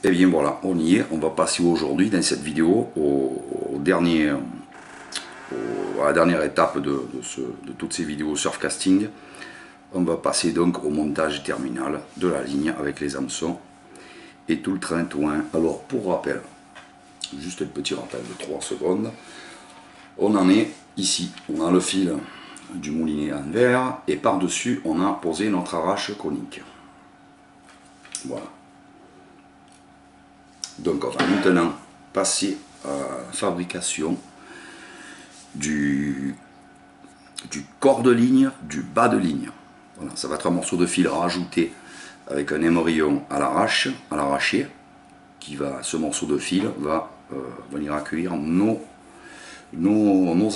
Et bien voilà, on y est. On va passer aujourd'hui dans cette vidéo à la dernière étape de toutes ces vidéos surfcasting. On va passer donc au montage terminal de la ligne avec les hameçons et tout le train-train. Alors pour rappel, juste un petit rappel de 3 secondes, on en est ici. On a le fil du moulinet en verre et par-dessus on a posé notre arrache conique. Voilà. Donc on va maintenant passer à la fabrication du corps de ligne, du bas de ligne. Voilà, ça va être un morceau de fil rajouté avec un émerillon à l'arraché, ce morceau de fil va venir accueillir nos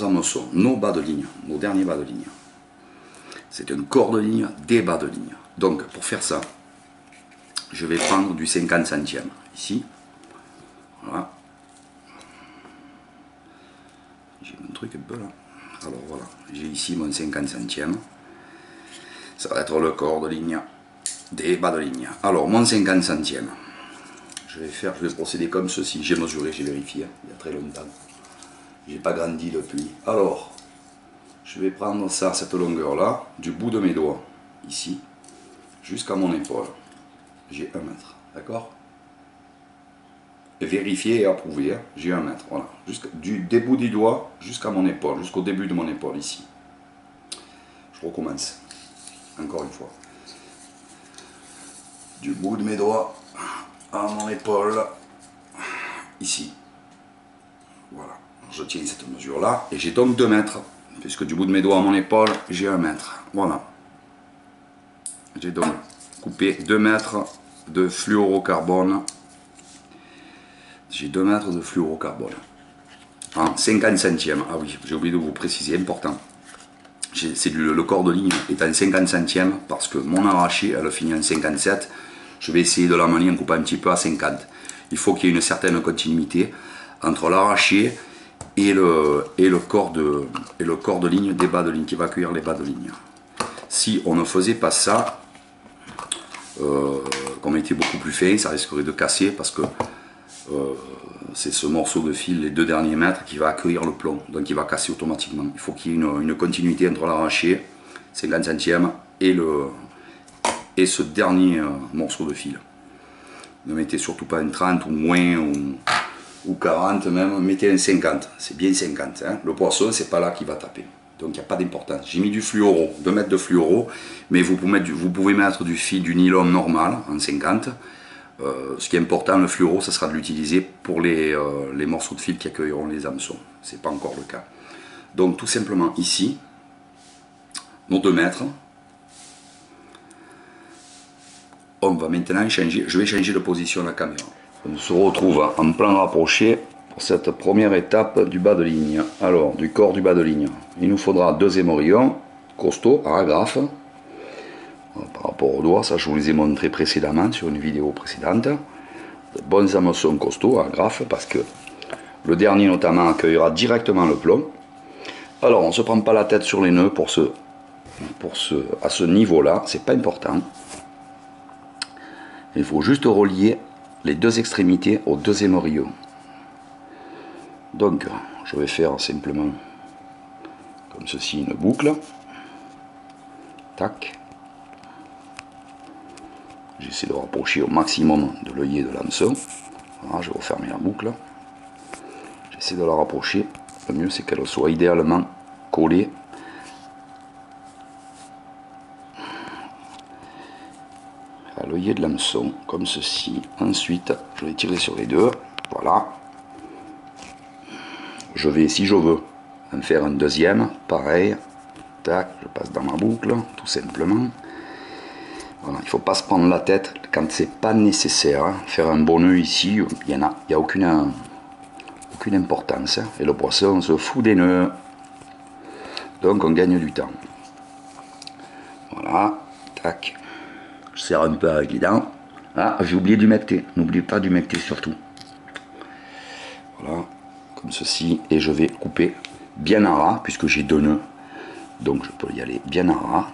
hameçons, nos bas de ligne, nos derniers bas de ligne. C'est un corps de ligne, des bas de ligne. Donc pour faire ça, je vais prendre du 50 centièmes ici. Voilà. J'ai mon truc un peu là. Alors voilà, j'ai ici mon 50 centièmes. Ça va être le corps de ligne des bas de ligne. Alors mon 50 centièmes, je vais procéder comme ceci. J'ai mesuré, j'ai vérifié il y a très longtemps. J'ai pas grandi depuis. Alors, je vais prendre ça, cette longueur là, du bout de mes doigts, ici, jusqu'à mon épaule. J'ai 1 mètre, d'accord? Vérifier et approuver, j'ai 1 mètre, voilà. Des bouts du doigt jusqu'à mon épaule, jusqu'au début de mon épaule, ici. Je recommence, encore une fois. Du bout de mes doigts à mon épaule, ici. Voilà, je tiens cette mesure-là, et j'ai donc 2 mètres, puisque du bout de mes doigts à mon épaule, j'ai 1 mètre. Voilà. J'ai donc coupé 2 mètres de fluorocarbone. J'ai 2 mètres de fluorocarbone en 50 centièmes. Ah oui, j'ai oublié de vous préciser, important. Le corps de ligne est en 50 centièmes parce que mon arraché, elle finit en 57. Je vais essayer de l'amener en coupant un petit peu à 50. Il faut qu'il y ait une certaine continuité entre l'arraché et le corps de ligne des bas de ligne qui va accueillir les bas de ligne. Si on ne faisait pas ça, qu'on était beaucoup plus fin, ça risquerait de casser parce que c'est ce morceau de fil, les 2 derniers mètres, qui va accueillir le plomb, donc il va casser automatiquement. Il faut qu'il y ait une continuité entre l'arraché, 50 centièmes, et ce dernier morceau de fil. Ne mettez surtout pas un 30 ou moins ou 40 même, mettez un 50, c'est bien 50. Hein. Le poisson, c'est pas là qu'il va taper. Donc il n'y a pas d'importance. J'ai mis du fluoro, 2 mètres de fluoro, mais vous pouvez mettre du fil, du nylon normal en 50. Ce qui est important, le fluoro, ça sera de l'utiliser pour les morceaux de fil qui accueilleront les hameçons. Ce n'est pas encore le cas. Donc tout simplement ici, nos 2 mètres, on va maintenant changer, je vais changer de position de la caméra. On se retrouve en plan rapproché pour cette première étape du bas de ligne. Alors, du corps du bas de ligne, il nous faudra 2 émerillons costauds à agrafe. Par rapport aux doigts, ça je vous les ai montrés précédemment sur une vidéo précédente. De bons hameçons costauds à agrafe parce que le dernier notamment accueillera directement le plomb. Alors on ne se prend pas la tête sur les nœuds à ce niveau-là, c'est pas important. Il faut juste relier les 2 extrémités aux 2 émerillons. Donc je vais faire simplement comme ceci une boucle. Tac. J'essaie de rapprocher au maximum de l'œillet de l'hameçon. Voilà, je vais refermer la boucle. J'essaie de la rapprocher. Le mieux c'est qu'elle soit idéalement collée à l'œillet de l'hameçon, comme ceci. Ensuite, je vais tirer sur les 2. Voilà. Je vais, si je veux, en faire un deuxième. Pareil. Tac, je passe dans ma boucle, tout simplement. Voilà, il ne faut pas se prendre la tête quand c'est pas nécessaire. Hein. Faire un bon nœud ici, il n'y a aucune importance. Hein. Et le poisson, on se fout des nœuds. Donc on gagne du temps. Voilà, tac. Je serre un peu avec les dents. Ah, j'ai oublié d'humecter. N'oubliez pas d'humecter surtout. Voilà, comme ceci. Et je vais couper bien à ras, puisque j'ai 2 nœuds. Donc je peux y aller bien à ras.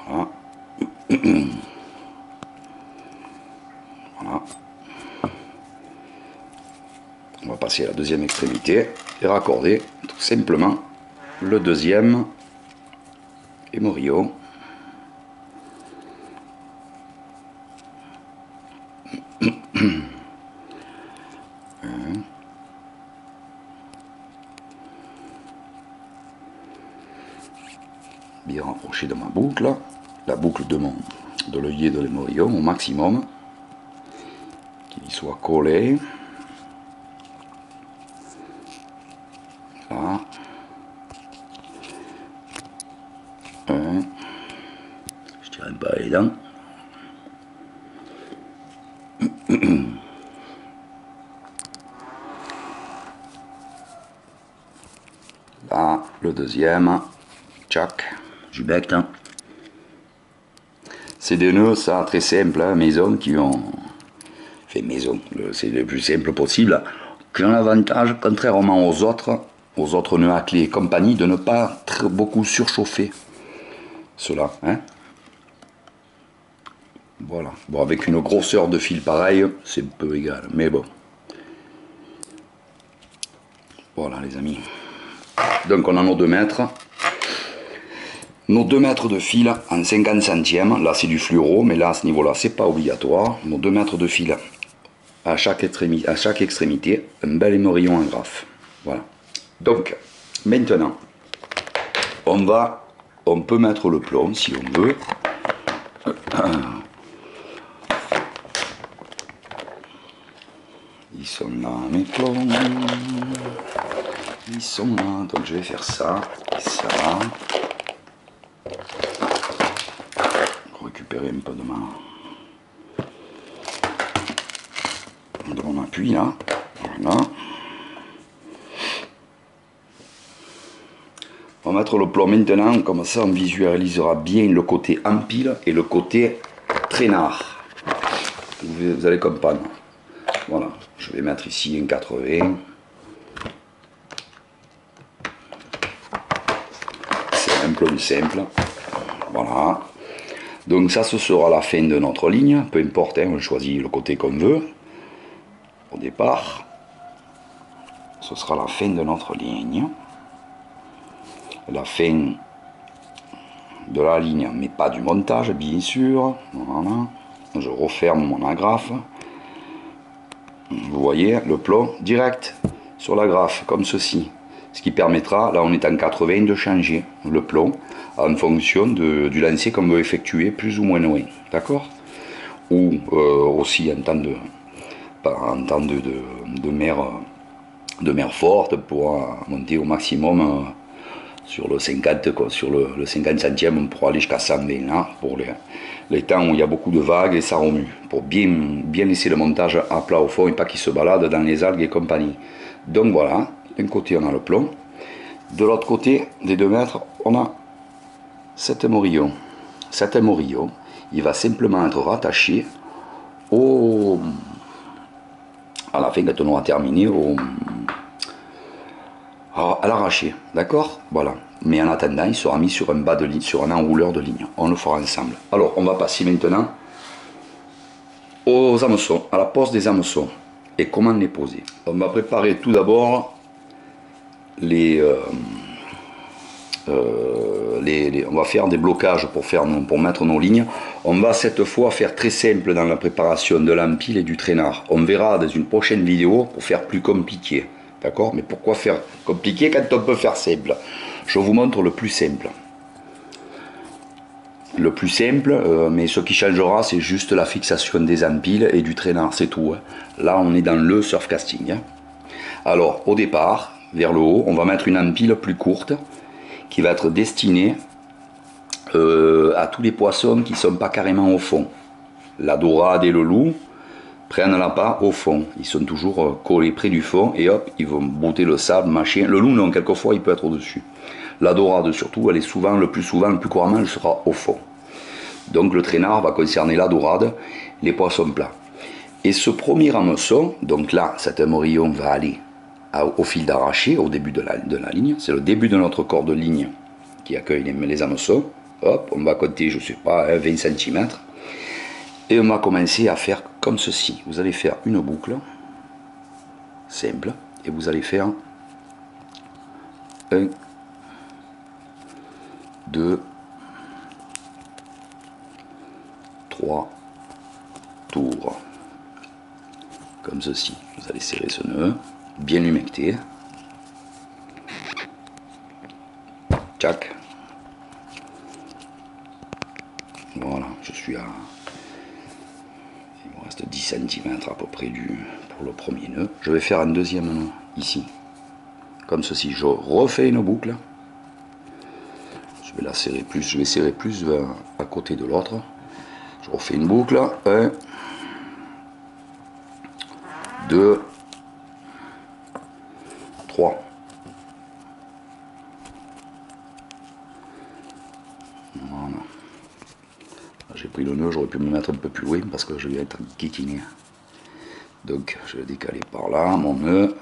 Voilà. Voilà. Voilà. On va passer à la deuxième extrémité et raccorder tout simplement le deuxième émorio. Bien rapproché de ma boucle, la boucle de l'œillet de l'émorio au maximum, qu'il soit collé. Là. Je tire un peu les dents. Là, le deuxième, tchac, du bec. C'est des nœuds, ça, très simples, hein, maison, qui ont fait maison, c'est le plus simple possible, qui ont l'avantage, contrairement aux autres nœuds à clé et compagnie, de ne pas très beaucoup surchauffer cela. Hein. Voilà. Bon, avec une grosseur de fil pareille, c'est un peu égal, mais bon. Voilà, les amis. Donc, on a nos 2 mètres. Nos 2 mètres de fil en 50 centièmes. Là, c'est du fluoro, mais là, à ce niveau-là, c'est pas obligatoire. Nos 2 mètres de fil à chaque extrémité. Un bel émorillon en graphe. Voilà. Donc, maintenant, on peut mettre le plomb si on veut. Ils sont là, mes plombs. Ils sont là. Donc je vais faire ça et ça. Récupérer un peu de mon appui là. Voilà. On va mettre le plomb maintenant, comme ça on visualisera bien le côté empile et le côté traînard. Vous allez comprendre. Voilà, je vais mettre ici un 80. C'est un plomb simple. Voilà. Donc ça, ce sera la fin de notre ligne. Peu importe, hein, on choisit le côté qu'on veut. Au départ, ce sera la fin de notre ligne. La fin de la ligne, mais pas du montage, bien sûr. Voilà. Je referme mon agrafe. Vous voyez le plomb direct sur l'agrafe, comme ceci. Ce qui permettra, là on est en 80, de changer le plomb en fonction du lancer qu'on veut effectuer plus ou moins loin. D'accord? Ou aussi en temps de mer forte pour monter au maximum sur le 50, quoi, sur le 50 centièmes, on pourra aller jusqu'à 120 là, pour les temps où il y a beaucoup de vagues et ça remue, pour bien laisser le montage à plat au fond et pas qu'il se balade dans les algues et compagnie. Donc voilà, d'un côté on a le plomb, de l'autre côté des 2 mètres on a cet émorillon. Cet émorillon, il va simplement être rattaché à la fin quand on aura terminé à l'arraché, d'accord? Voilà. Mais en attendant, il sera mis sur un bas de ligne, sur un enrouleur de ligne. On le fera ensemble. Alors, on va passer maintenant aux hameçons, à la pose des hameçons. Et comment les poser? On va préparer tout d'abord on va faire des blocages pour mettre nos lignes. On va cette fois faire très simple dans la préparation de l'empile et du traînard. On verra dans une prochaine vidéo pour faire plus compliqué. D'accord? Mais pourquoi faire compliqué quand on peut faire simple? Je vous montre le plus simple. Le plus simple, mais ce qui changera, c'est juste la fixation des empiles et du traînard, c'est tout. Hein. Là, on est dans le surf casting. Hein. Alors, au départ, vers le haut, on va mettre une empile plus courte qui va être destinée à tous les poissons qui ne sont pas carrément au fond. La dorade et le loup prennent la part au fond. Ils sont toujours collés près du fond et hop, ils vont botter le sable, machin. Le loup, non, quelquefois, il peut être au-dessus. La dorade, surtout, elle est souvent, le plus couramment, elle sera au fond. Donc le traînard va concerner la dorade, les poissons plats. Et ce premier hameçon, donc là, cet émorillon va aller au fil d'arraché, au début de la ligne. C'est le début de notre corps de ligne qui accueille les hameçons. Hop, on va compter, je ne sais pas, 20 cm. Et on va commencer à faire comme ceci. Vous allez faire une boucle simple et vous allez faire 1, 2, 3 tours. Comme ceci. Vous allez serrer ce nœud, bien l'humecter. Tchac. Voilà, je suis à... Il me reste 10 cm à peu près pour le premier nœud. Je vais faire un deuxième nœud ici. Comme ceci, je refais une boucle. Je vais la serrer plus, je vais serrer plus à côté de l'autre. Je refais une boucle. 1, 2, 3. Voilà. J'ai pris le nœud, j'aurais pu me mettre un peu plus loin parce que je vais être guétiné. Donc je vais décaler par là, mon nœud.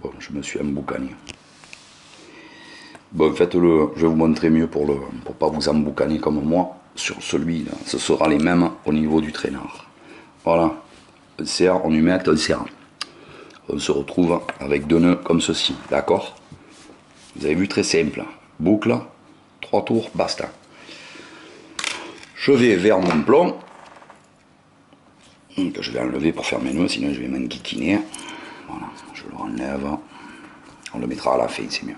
Bon, je me suis emboucané. Bon, faites-le, je vais vous montrer mieux pour pas vous emboucaner comme moi. Sur celui-là, ce sera les mêmes au niveau du traînard. Voilà, on serre, on humecte, on serre. On se retrouve avec 2 nœuds comme ceci, d'accord? Vous avez vu, très simple. Boucle, 3 tours, basta. Je vais vers mon plomb, que je vais enlever pour faire mes nœuds, sinon je vais m'enquiquiner. Voilà, je le enlève. On le mettra à la fin, c'est mieux.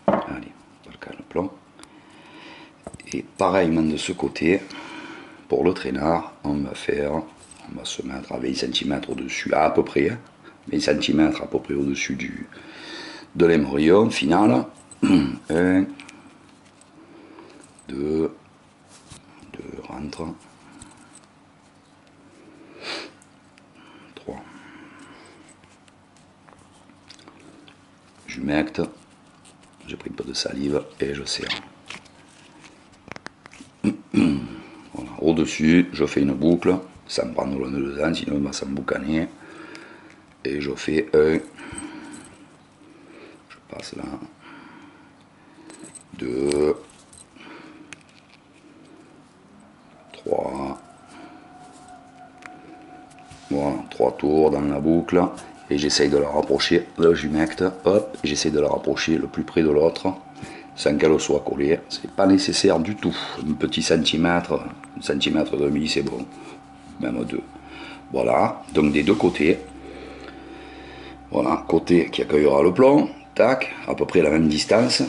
Allez, on va le plomb. Et pareillement de ce côté, pour le traînard, on va se mettre à 20 cm au-dessus, à peu près, 20 cm à peu près au-dessus de l'émerillon final. 1, 2 rentre, 3. J'humecte, j'ai pris un peu de salive et je serre. Voilà. Au-dessus, je fais une boucle, sans prendre le nœud dedans, sinon il va s'emboucaner. Et je fais 1, je passe là, 2, 3, voilà, 3 tours dans la boucle, et j'essaye de la rapprocher, là j'humecte, hop, et j'essaye de la rapprocher le plus près de l'autre, sans qu'elle soit collée. C'est pas nécessaire du tout, un petit centimètre, 1,5 cm c'est bon, même 2. Voilà, donc des deux côtés. Voilà, côté qui accueillera le plomb, tac, à peu près la même distance.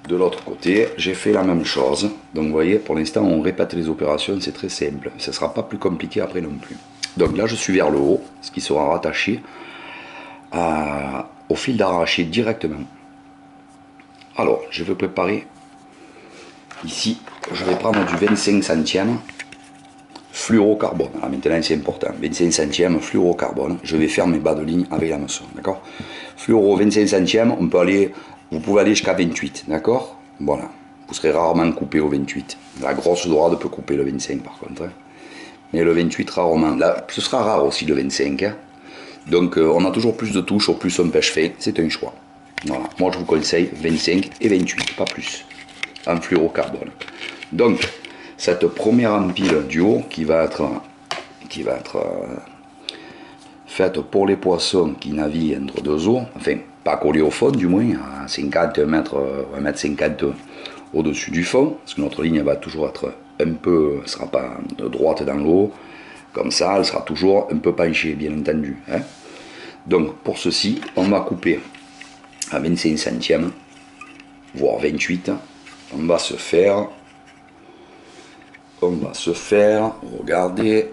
De l'autre côté, j'ai fait la même chose. Donc vous voyez, pour l'instant, on répète les opérations, c'est très simple. Ce ne sera pas plus compliqué après non plus. Donc là, je suis vers le haut, ce qui sera rattaché au fil d'arraché directement. Alors, je vais préparer ici, je vais prendre du 25 centièmes fluorocarbone. Là, maintenant, c'est important. 25 centièmes fluorocarbone. Je vais faire mes bas de ligne avec la meçon, d'accord? Fluoro 25 centièmes, vous pouvez aller jusqu'à 28, d'accord? Voilà. Vous serez rarement coupé au 28. La grosse dorade peut couper le 25 par contre. Hein. Mais le 28 rarement. Là, ce sera rare aussi le 25. Hein. Donc on a toujours plus de touches au plus on pêche fait. C'est un choix. Voilà. Moi je vous conseille 25 et 28, pas plus. En fluorocarbone. Donc, cette première empile du haut qui va être faite pour les poissons qui naviguent entre deux eaux, enfin pas collés au fond du moins, à 50 mètres, 1,50 m au-dessus du fond, parce que notre ligne va toujours être un peu, elle ne sera pas droite dans l'eau, comme ça elle sera toujours un peu penchée bien entendu. Hein. Donc pour ceci, on va couper à 25 centièmes, voire 28, on va se faire, regardez,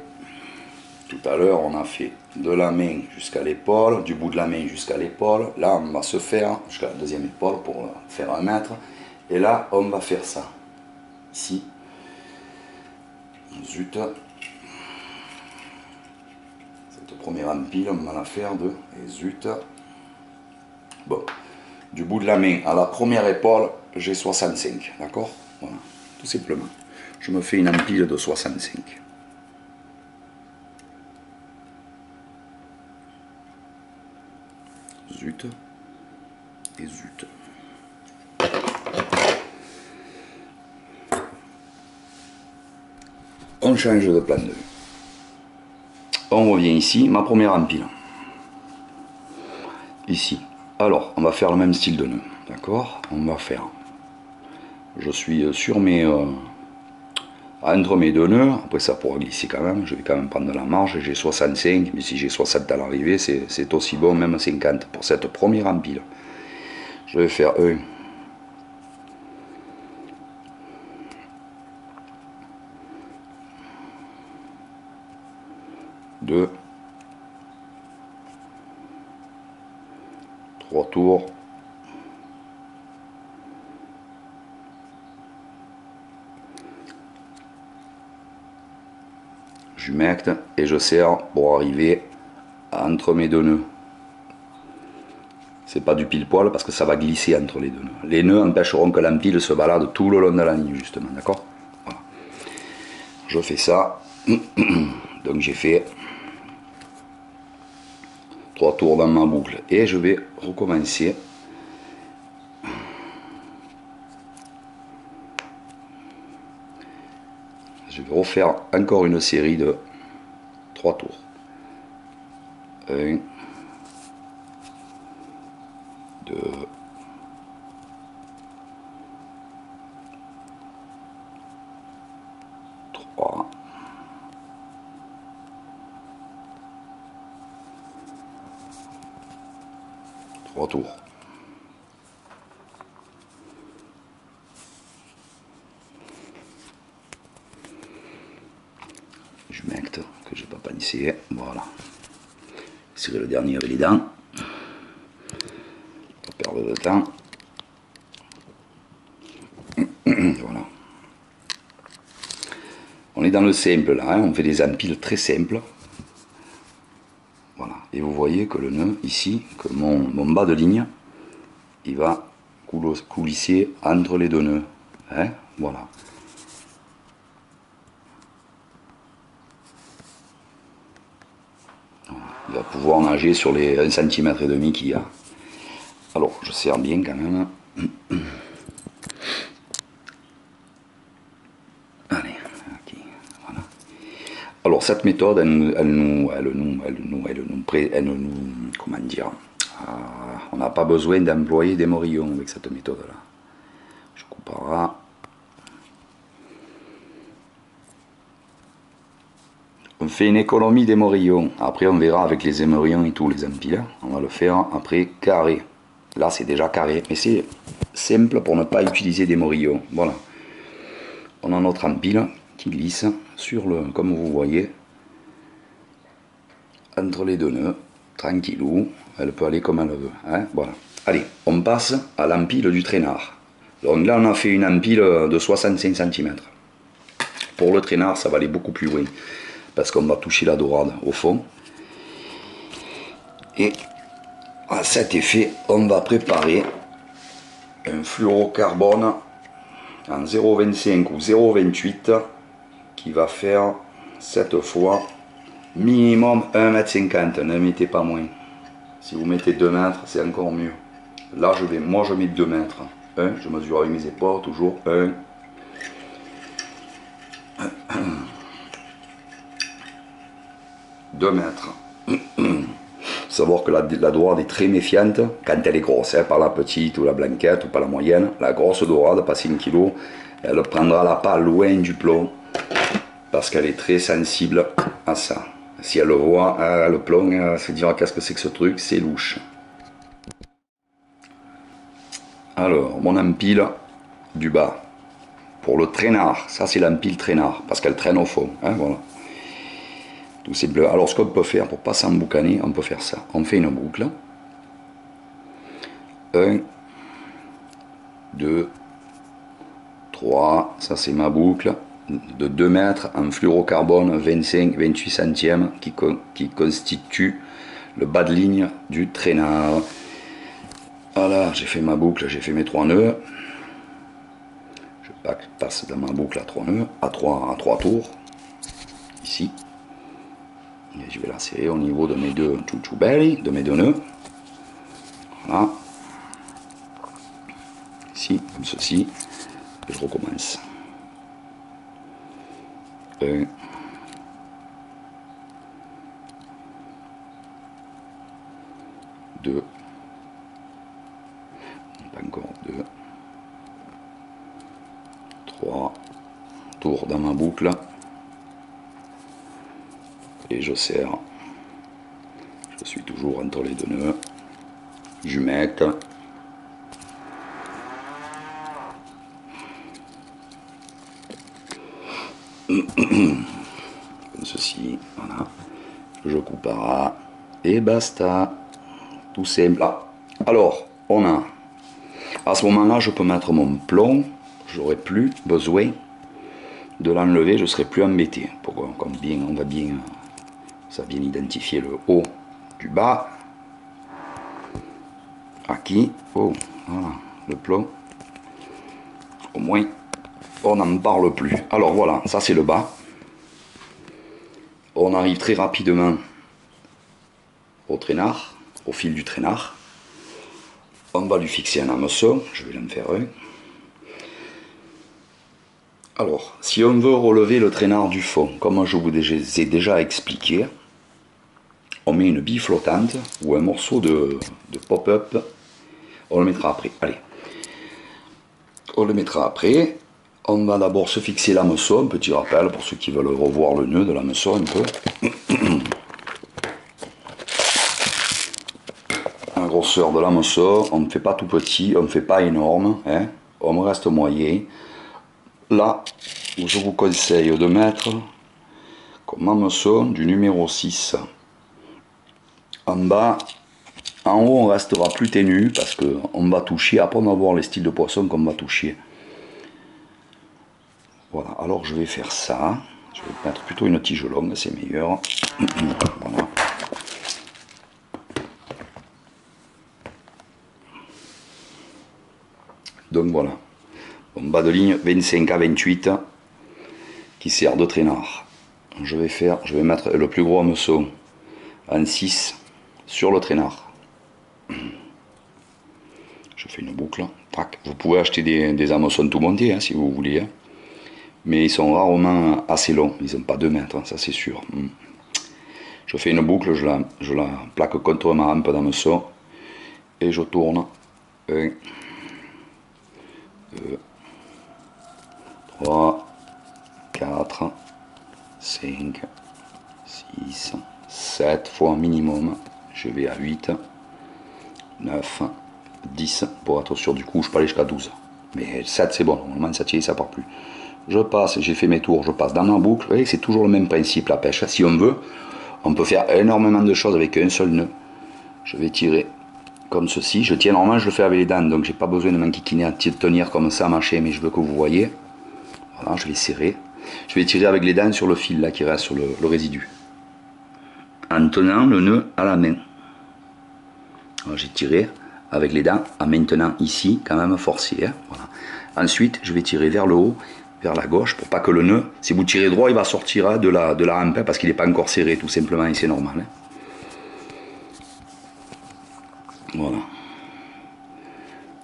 tout à l'heure on a fait de la main jusqu'à l'épaule, du bout de la main jusqu'à l'épaule, là on va se faire jusqu'à la deuxième épaule pour faire 1 mètre, et là on va faire ça, ici, zut, cette première empile on va la faire de, et zut, bon, du bout de la main à la première épaule, j'ai 65, d'accord, voilà, tout simplement, je me fais une empile de 65. zut. Et zut. On change de plan de vue. On revient ici, ma première empile. Ici. Alors, on va faire le même style de nœud. D'accord? On va faire. Je suis sur mes... entre mes deux nœuds. Après, ça pourra glisser quand même. Je vais quand même prendre de la marge. J'ai 65. Mais si j'ai 60 à l'arrivée, c'est aussi bon, même 50. Pour cette première empile. Je vais faire 1. 2, 3 tours, j'humecte et je serre pour arriver entre mes deux nœuds. C'est pas du pile poil parce que ça va glisser entre les deux nœuds. Les nœuds empêcheront que l'empile se balade tout le long de la ligne justement, d'accord? Voilà. Je fais ça, donc j'ai fait 3 tours dans ma boucle et je vais recommencer. Je vais refaire encore une série de 3 tours. 1, 2, 3, 3 tours. Je m'acte que je ne vais pas paniser. Voilà. Serrer le dernier avec les dents. Pas perdre de temps. Voilà. On est dans le simple là, hein. On fait des empiles très simples. Voilà. Et vous voyez que le nœud ici, que mon bas de ligne, il va coulisser entre les deux nœuds. Hein, voilà. Il va pouvoir nager sur les 1,5 cm qu'il y a. Alors, je serre bien quand même. Allez, ok, voilà. Alors, cette méthode, elle nous comment dire, on n'a pas besoin d'employer des morillons avec cette méthode-là. Je couperai. On fait une économie des morillons. Après, on verra avec les émerillons et tout, les empilés. On va le faire après carré. Là, c'est déjà carré. Mais c'est simple pour ne pas utiliser des morillons. Voilà. On a notre empile qui glisse sur le, comme vous voyez, entre les deux nœuds. Tranquillou. Elle peut aller comme elle veut. Hein, voilà. Allez, on passe à l'empile du traînard. Donc là, on a fait une empile de 65 cm. Pour le traînard, ça va aller beaucoup plus loin. Parce qu'on va toucher la dorade au fond. Et à cet effet, on va préparer un fluorocarbone en 0,25 ou 0,28 qui va faire cette fois minimum 1,50 m. Ne mettez pas moins. Si vous mettez 2 mètres, c'est encore mieux. Là, moi je mets 2 mètres. Je mesure avec mes épaules, toujours 1. 2 mètres. Savoir que la dorade est très méfiante quand elle est grosse, hein, par la petite ou la blanquette ou pas la moyenne. La grosse dorade, passé 1 kg, elle prendra la pas loin du plomb parce qu'elle est très sensible à ça. Si elle le voit, le plomb, elle se dira qu'est-ce que c'est que ce truc, c'est louche. Alors, mon empile du bas. Pour le traînard, ça c'est l'empile traînard parce qu'elle traîne au fond. Hein, voilà. Tout c'est bleu. Alors ce qu'on peut faire pour pas s'emboucaner, on peut faire ça. On fait une boucle. 1, 2, 3. Ça c'est ma boucle de 2 mètres en fluorocarbone 25-28 centièmes qui constitue le bas de ligne du traînard. Voilà, j'ai fait ma boucle, j'ai fait mes 3 nœuds. Je passe dans ma boucle à 3 nœuds, à 3 tours. Ici. Et je vais la serrer au niveau de mes deux chouchoubelli, de mes deux nœuds. Voilà. Ici, comme ceci. Et je recommence. 1. 2. Pas encore 2. 3. Tour dans ma boucle. Et je serre. Je suis toujours entre les deux nœuds. Jumette. Comme ceci, voilà. Je coupe à ras et basta. Tout simple. Alors, on a, à ce moment-là, je peux mettre mon plomb. J'aurai plus besoin de l'enlever, je serai plus embêté. Pourquoi? Comme bien, on va bien, ça bien identifier le haut du bas. Aquí, oh, voilà, le plomb. Au moins, on n'en parle plus. Alors voilà, ça c'est le bas. On arrive très rapidement au traînard, au fil du traînard. On va lui fixer un hameçon, je vais en faire un. Alors, si on veut relever le traînard du fond, comme je vous ai déjà expliqué, on met une bille flottante ou un morceau de pop-up. On le mettra après. Allez. On le mettra après. On va d'abord se fixer l'hameçon, un petit rappel pour ceux qui veulent revoir le nœud de l'hameçon un peu. La grosseur de l'hameçon, on ne fait pas tout petit, on ne fait pas énorme, hein. On reste moyen. Là, je vous conseille de mettre comme hameçon du numéro 6. En bas, en haut on restera plus ténu parce qu'on va toucher, après on va voir les styles de poisson qu'on va toucher. Voilà, alors je vais faire ça. Je vais mettre plutôt une tige longue, c'est meilleur. Voilà. Donc voilà, mon bas de ligne 25 à 28 qui sert de traînard. Je vais mettre le plus gros hameçon en 6 sur le traînard. Je fais une boucle. Vous pouvez acheter des hameçons tout montés hein, si vous voulez. Hein. Mais ils sont rarement assez longs. Ils n'ont pas 2 mètres, hein, ça c'est sûr. Je fais une boucle, je la plaque contre ma rampe d'hameçon. Et je tourne. 1, 2, 3, 4, 5, 6, 7 fois minimum. Je vais à 8, 9, 10. Pour être sûr du coup, je peux aller jusqu'à 12. Mais 7 c'est bon, normalement ça tient, ça part plus. Je passe, j'ai fait mes tours, je passe dans ma boucle. Vous voyez, c'est toujours le même principe la pêche. Si on veut, on peut faire énormément de choses avec un seul nœud. Je vais tirer comme ceci. Je tiens normalement, je le fais avec les dents, donc j'ai pas besoin de m'enquiquiner à tenir comme ça, machin, mais je veux que vous voyez. Voilà, je vais serrer. Je vais tirer avec les dents sur le fil là qui reste sur le résidu. En tenant le nœud à la main. J'ai tiré avec les dents en maintenant ici, quand même forcé. Hein, voilà. Ensuite, je vais tirer vers le haut, vers la gauche, pour pas que le nœud, si vous tirez droit, il va sortir hein, de la rampe, parce qu'il n'est pas encore serré, tout simplement, et c'est normal. Hein. Voilà.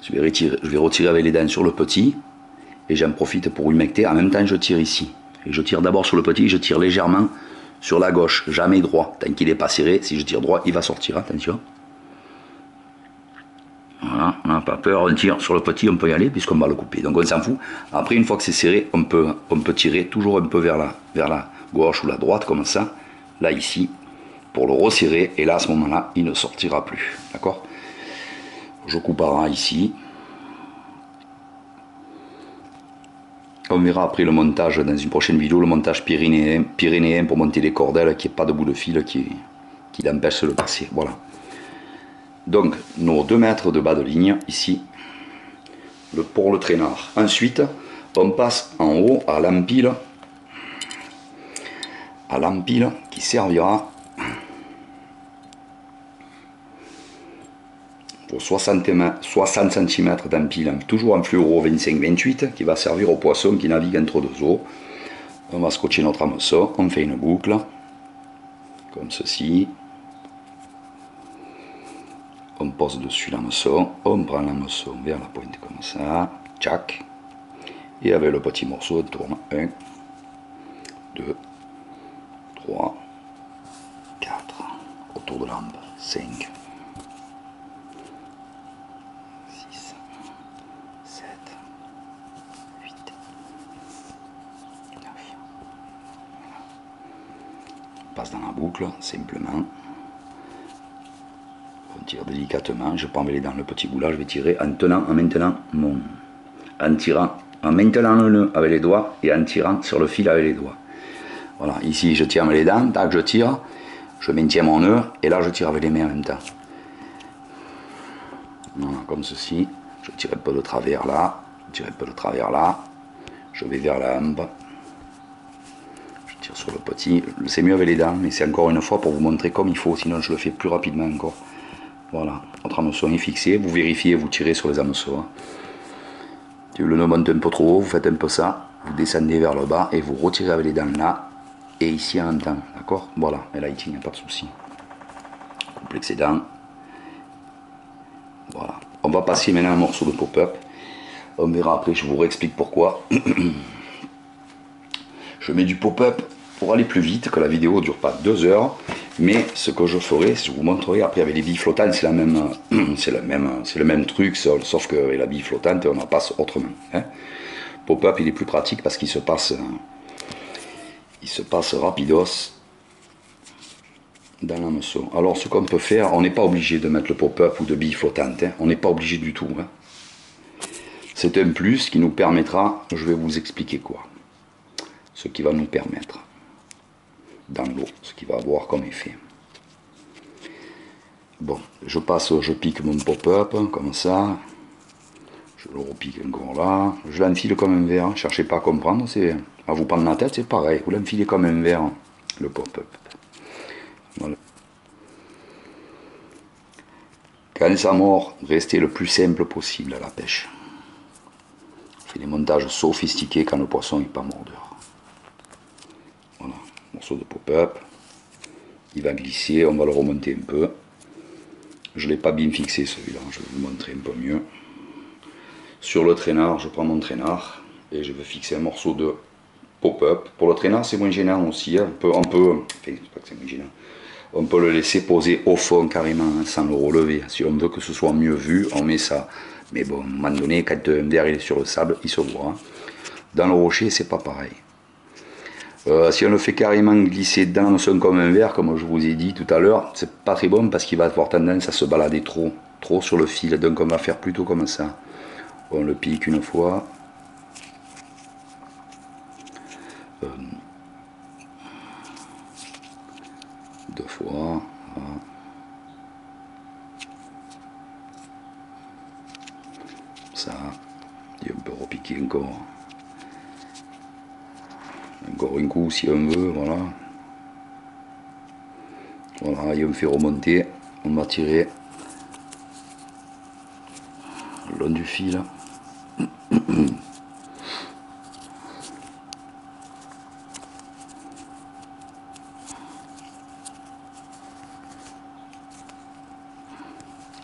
Je vais retirer avec les dents sur le petit, et j'en profite pour humecter. En même temps, je tire ici. Et je tire d'abord sur le petit, je tire légèrement sur la gauche, jamais droit. Tant qu'il n'est pas serré, si je tire droit, il va sortir. Attention. Voilà, on n'a pas peur, on tire sur le petit, on peut y aller puisqu'on va le couper. Donc on s'en fout. Après, une fois que c'est serré, on peut tirer toujours un peu vers la gauche ou la droite, comme ça, là ici, pour le resserrer. Et là, à ce moment-là, il ne sortira plus. D'accord? Je coupe à ras ici. On verra après le montage dans une prochaine vidéo, le montage pyrénéen pour monter les cordelles, qu'il n'y ait pas de bout de fil qui l'empêche de le passer. Voilà. Donc nos 2 mètres de bas de ligne ici pour le traînard. Ensuite on passe en haut à l'empile qui servira pour 60 cm d'empile, toujours en fluoro 25-28 qui va servir aux poissons qui naviguent entre 2 eaux. On va scotcher notre hameçon, on fait une boucle comme ceci. On pose dessus l'hameçon, on prend l'hameçon vers la pointe comme ça, tchac, et avec le petit morceau, on tourne 1, 2, 3, 4, autour de l'ambre, 5, 6, 7, 8, 9. On passe dans la boucle, simplement. On tire délicatement, je prends les dents le petit bout là, je vais tirer en tenant, en maintenant mon... en tirant, en maintenant le nœud avec les doigts et en tirant sur le fil avec les doigts. Voilà, ici je tire les dents, tac, je tire, je maintiens mon nœud et là je tire avec les mains en même temps. Voilà, comme ceci, je tire un peu de travers là, je tire un peu de travers là, je vais vers la hampe, je tire sur le petit, c'est mieux avec les dents, mais c'est encore une fois pour vous montrer comme il faut, sinon je le fais plus rapidement encore. Voilà, votre hameçon est fixé, vous vérifiez, vous tirez sur les hameçons. Hein. Le nœud monte un peu trop haut, vous faites un peu ça, vous descendez vers le bas et vous retirez avec les dents là, et ici en même temps, d'accord? Voilà, et là il tient, pas de souci. Coupe l'excédent. Voilà, on va passer maintenant un morceau de pop-up, on verra après, je vous réexplique pourquoi. Je mets du pop-up pour aller plus vite, que la vidéo ne dure pas 2 heures, mais ce que je ferai, je vous montrerai après avec les billes flottantes, c'est le même truc, sauf qu'avec la bille flottante, on en passe autrement. Hein. Pop-up, il est plus pratique parce qu'il se passe rapidos dans l'hameçon. Alors, ce qu'on peut faire, on n'est pas obligé de mettre le pop-up ou de billes flottantes, hein. On n'est pas obligé du tout. Hein. C'est un plus qui nous permettra, je vais vous expliquer quoi. Ce qui va nous permettre dans l'eau, ce qui va avoir comme effet. Bon, je pique mon pop-up comme ça, je le repique encore là, je l'enfile comme un verre, cherchez pas à comprendre, c'est à vous prendre la tête, c'est pareil, vous l'enfilez comme un verre, le pop-up. Voilà. Quand ça mord, restez le plus simple possible à la pêche. On fait des montages sophistiqués quand le poisson n'est pas mordeur. Voilà, morceau de pop-up, il va glisser, on va le remonter un peu. Je ne l'ai pas bien fixé celui-là, je vais vous montrer un peu mieux. Sur le traînard, je prends mon traînard et je vais fixer un morceau de pop-up. Pour le traînard, c'est moins gênant aussi, hein. On peut le laisser poser au fond carrément, hein, sans le relever. Si on veut que ce soit mieux vu, on met ça. Mais bon, à un moment donné, quand un verre est sur le sable, il se voit. Hein. Dans le rocher, c'est pas pareil. Si on le fait carrément glisser dans le son comme un verre, comme je vous ai dit tout à l'heure, c'est pas très bon parce qu'il va avoir tendance à se balader trop sur le fil. Donc on va faire plutôt comme ça. On le pique une fois. Deux fois. Voilà. Ça. Et on peut repiquer encore. Encore un coup si on veut, voilà. Voilà, et on fait remonter, on va tirer le long du fil.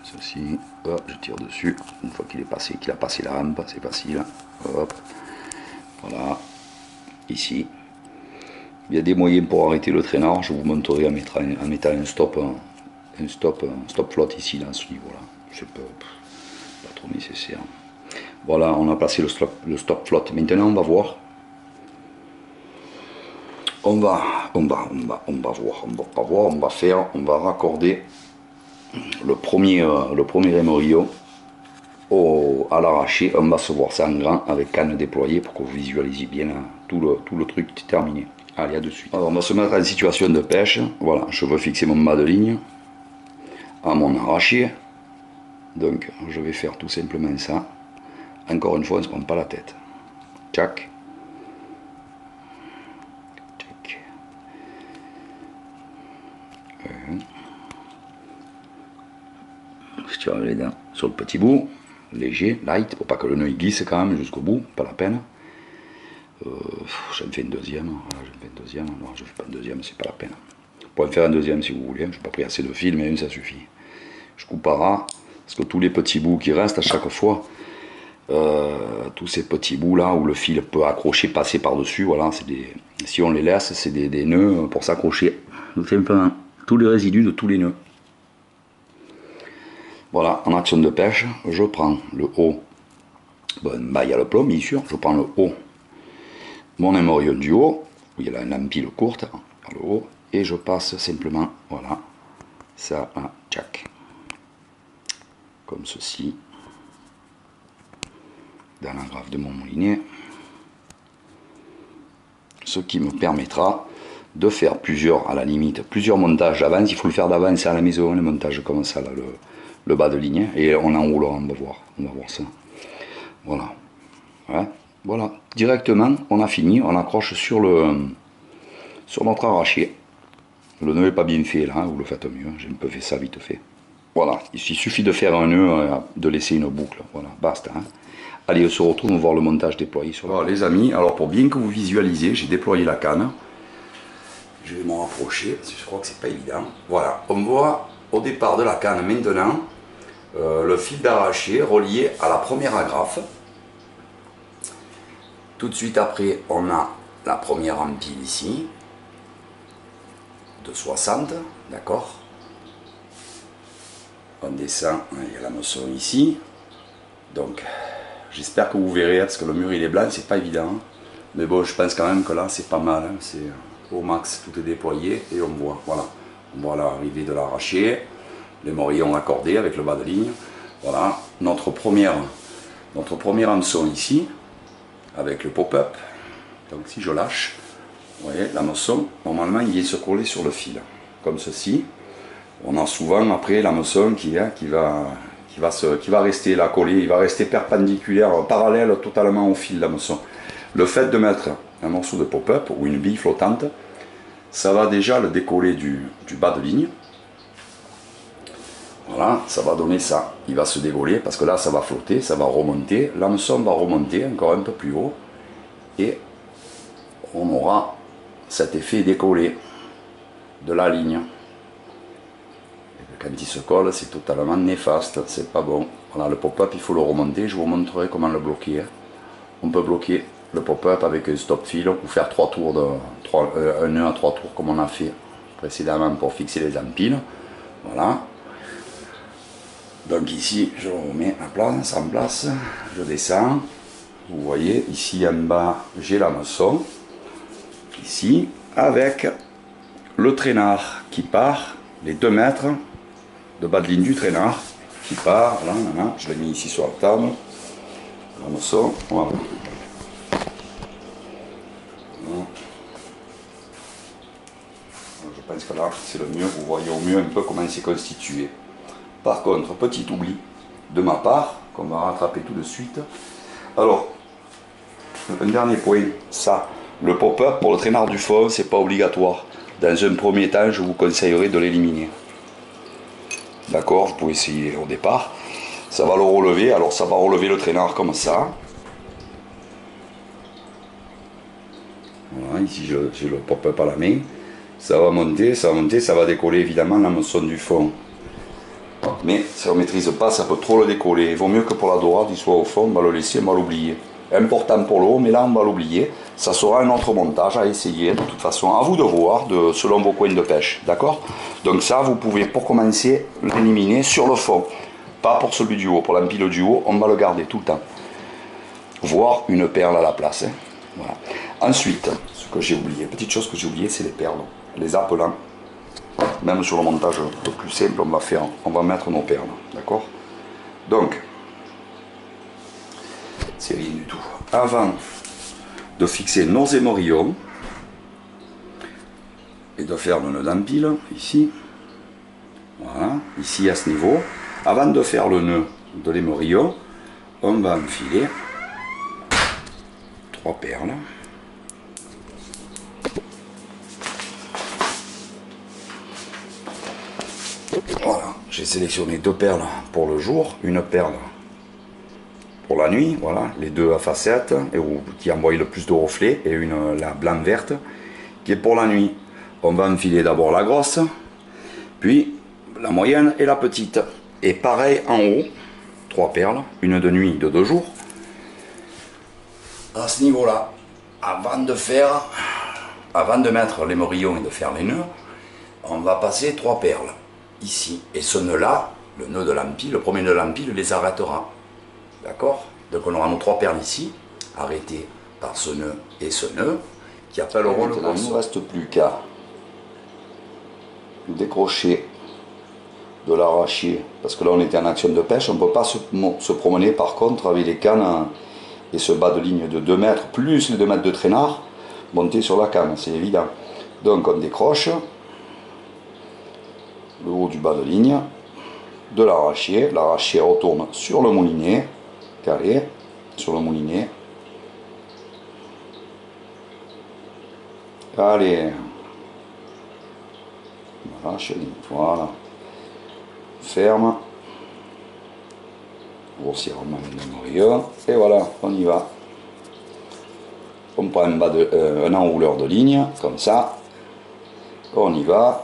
Ceci, hop, je tire dessus, une fois qu'il a passé la rampe, c'est facile. Hop, voilà, ici. Il y a des moyens pour arrêter le traînard, je vous montrerai en mettant un stop flotte ici, dans ce niveau-là. C'est pas trop nécessaire. Voilà, on a placé le stop flotte. Maintenant, on va voir. On va raccorder le premier émerillon à l'arraché. On va se voir ça en grand avec canne déployée pour que vous visualisiez bien tout le truc terminé. Allez, à de suite. Alors, on va se mettre en situation de pêche. Voilà, je veux fixer mon mât de ligne à mon arraché. Donc, je vais faire tout simplement ça. Encore une fois, on ne se prend pas la tête. Tchac. Tchac. Je tire les dents sur le petit bout, léger, light, pour pas que le nœud glisse quand même jusqu'au bout, pas la peine. J'en fais une deuxième, voilà, non je fais pas une deuxième, c'est pas la peine. Vous pouvez en faire un deuxième si vous voulez, je n'ai pas pris assez de fil, mais une ça suffit. je coupe à ras, parce que tous les petits bouts qui restent à chaque fois, tous ces petits bouts là où le fil peut accrocher, passer par dessus, voilà, si on les laisse, c'est des nœuds pour s'accrocher, tout simplement, tous les résidus de tous les nœuds. Voilà, en action de pêche, je prends le haut, bon, bah il y a le plomb bien sûr, je prends le haut, mon émorion du haut, où il y a une empile courte, par le haut, et je passe simplement, voilà, ça à tchac, comme ceci, dans la graffe de mon moulinet, ce qui me permettra de faire plusieurs, à la limite, plusieurs montages d'avance. Il faut le faire d'avance à la maison, les montages comme ça, là, le bas de ligne, et on enroulera, on va voir ça. Voilà. Ouais. Voilà. Directement, on a fini, on accroche sur notre arraché. Le nœud n'est pas bien fait là, vous le faites mieux, j'ai un peu fait ça vite fait. Voilà, il suffit de faire un nœud, de laisser une boucle, voilà, basta. Hein. Allez, on se retrouve, on va voir le montage déployé sur voilà, les amis, alors pour bien que vous visualisez, j'ai déployé la canne. Je vais m'en rapprocher, parce que je crois que c'est pas évident. Voilà, on voit au départ de la canne maintenant, le fil d'arraché relié à la première agrafe. Tout de suite après, on a la première empile ici, de 60, d'accord. On descend, il y a la moisson ici. Donc, j'espère que vous verrez, parce que le mur il est blanc, c'est pas évident. Mais bon, je pense quand même que là, c'est pas mal. Hein, c'est au max, tout est déployé et on voit, voilà. On voit l'arrivée de l'arraché, les morillons accordés avec le bas de ligne. Voilà, notre premier hameçon ici, avec le pop-up. Donc si je lâche, vous voyez, l'hameçon, normalement, il vient se coller sur le fil, comme ceci. On a souvent après l'hameçon qui va rester là collé, il va rester perpendiculaire, parallèle totalement au fil l'hameçon. Le fait de mettre un morceau de pop-up ou une bille flottante, ça va déjà le décoller du bas de ligne. Voilà, ça va donner ça. Il va se décoller parce que là ça va flotter, ça va remonter. L'hameçon va remonter encore un peu plus haut. Et on aura cet effet décollé de la ligne. Et quand il se colle, c'est totalement néfaste, c'est pas bon. Voilà, le pop-up, il faut le remonter. Je vous montrerai comment le bloquer. On peut bloquer le pop-up avec un stop fil ou faire un nœud à 3 tours comme on a fait précédemment pour fixer les empiles. Voilà. Donc ici, je remets en place, je descends. Vous voyez, ici en bas, j'ai l'hameçon. Ici, avec le traînard qui part, les 2 mètres de bas de ligne du traînard qui part. Voilà, je l'ai mis ici sur la table. L'hameçon, voilà. Je pense que là, c'est le mieux. Vous voyez au mieux un peu comment c'est constitué. Par contre, petit oubli de ma part, qu'on va rattraper tout de suite. Alors, un dernier point, ça, le pop-up pour le traînard du fond, c'est pas obligatoire. Dans un premier temps, je vous conseillerais de l'éliminer. D'accord, vous pouvez essayer au départ. Ça va le relever, alors ça va relever le traînard comme ça. Voilà, ici j'ai le pop-up à la main. Ça va monter, ça va décoller évidemment l'hameçon du fond. Mais si on ne maîtrise pas, ça peut trop le décoller. Il vaut mieux que pour la dorade, il soit au fond, on va le laisser, on va l'oublier. Important pour le haut, mais là on va l'oublier. Ça sera un autre montage à essayer, de toute façon, à vous de voir, selon vos coins de pêche. D'accord? Donc ça, vous pouvez, pour commencer, l'éliminer sur le fond. Pas pour celui du haut. Pour l'empile du haut, on va le garder tout le temps. Voire une perle à la place. Hein. Voilà. Ensuite, ce que j'ai oublié, petite chose que j'ai oublié, c'est les perles. Les appelants. Même sur le montage le plus simple, on va mettre nos perles, d'accord? Donc, c'est rien du tout. Avant de fixer nos émorillons et de faire le nœud d'empile, ici, voilà, ici à ce niveau, avant de faire le nœud de l'émorillon, on va enfiler 3 perles. Voilà, j'ai sélectionné 2 perles pour le jour, une perle pour la nuit, voilà, les 2 à facettes qui envoient le plus de reflets et la blanc verte qui est pour la nuit. On va enfiler d'abord la grosse, puis la moyenne et la petite. Et pareil en haut, 3 perles, une de nuit, de 2 jours. À ce niveau-là, avant de mettre les morillons et de faire les nœuds, on va passer 3 perles ici. Et ce nœud-là, le nœud de l'empile, le premier nœud de l'empile les arrêtera. D'accord? Donc on aura nos 3 perles ici, arrêtées par ce nœud et ce nœud, qui appelleront le conso. Il ne reste plus qu'à décrocher de l'arrachier, parce que là on était en action de pêche, on ne peut pas se promener par contre avec les cannes et ce bas de ligne de 2 mètres, plus les 2 mètres de traînard, monter sur la canne, c'est évident. Donc on décroche le haut du bas de ligne, de l'arrachier retourne sur le moulinet, carré, sur le moulinet. Allez, voilà, ferme, grossièrement le morillon, et voilà, on y va. On prend un enrouleur de ligne, comme ça, on y va,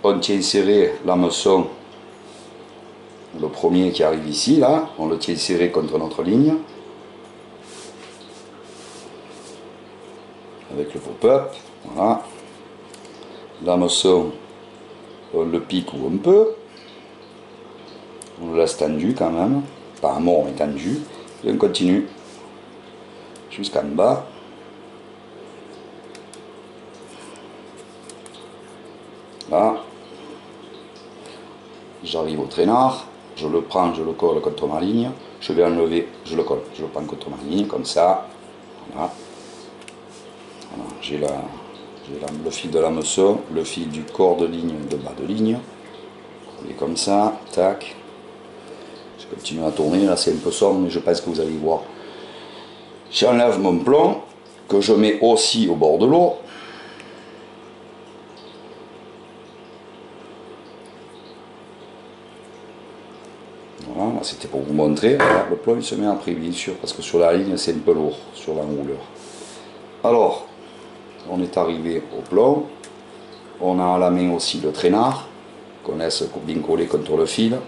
on tient serré l'hameçon, le premier qui arrive ici, là, on le tient serré contre notre ligne, avec le pop-up, voilà, l'hameçon, on le pique où on peut, on le laisse tendu quand même, pas à mort mais tendu, et on continue jusqu'en bas. Là, j'arrive au traînard, je le prends, je le colle contre ma ligne, je vais enlever, je le colle, je le prends contre ma ligne, comme ça, voilà. Voilà, j'ai le fil de l'hameçon, le fil du corps de ligne, de bas de ligne, et comme ça, tac, je continue à tourner, là c'est un peu sombre, mais je pense que vous allez voir. J'enlève mon plomb, que je mets aussi au bord de l'eau. Voilà, c'était pour vous montrer. Voilà, le plomb il se met après, bien sûr, parce que sur la ligne c'est un peu lourd, sur l'enrouleur. Alors, on est arrivé au plomb. On a à la main aussi le traînard, qu'on laisse bien coller contre le fil.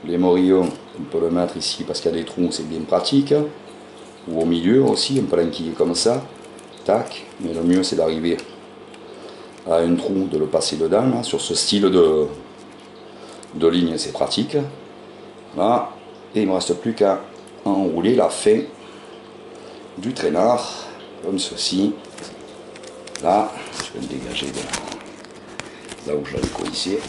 Les morillons, on peut le mettre ici parce qu'il y a des trous, c'est bien pratique. Ou au milieu aussi, on peut l'enquiller comme ça. Tac, mais le mieux c'est d'arriver à un trou, de le passer dedans, là, sur ce style de ligne, c'est pratique. Là, et il ne me reste plus qu'à enrouler la fin du traînard, comme ceci. Là, je vais le dégager de là où je l'avais coincé.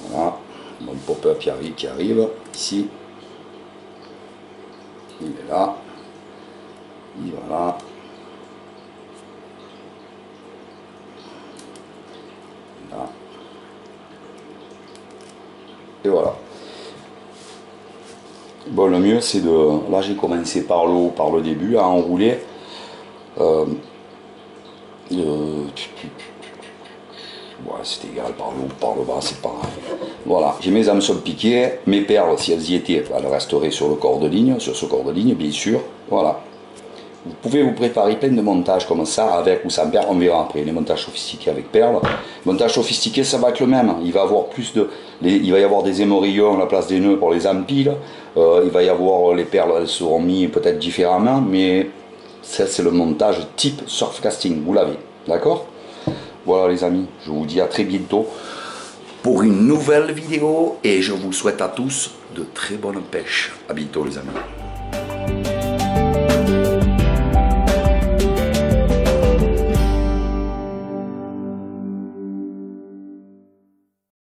Voilà, mon pop-up qui arrive ici. Il est là. Et voilà. Là. Et voilà. Bon, le mieux c'est de... Là j'ai commencé par le haut, par le début, à enrouler. Ouais, c'est égal, par le haut, par le bas, c'est pareil. Voilà, j'ai mes hameçons piqués, mes perles, si elles y étaient, elles resteraient sur le corps de ligne, sur ce corps de ligne, bien sûr. Voilà. Vous pouvez vous préparer plein de montages comme ça, avec ou sans perles, on verra après, les montages sophistiqués avec perles. Montage sophistiqué, ça va être le même, il va avoir plus de... il va y avoir des émorillons à la place des nœuds pour les empiles, il va y avoir les perles, elles seront mises peut-être différemment, mais ça c'est le montage type surfcasting, vous l'avez, d'accord? Voilà les amis, je vous dis à très bientôt pour une nouvelle vidéo et je vous souhaite à tous de très bonnes pêches. À bientôt les amis.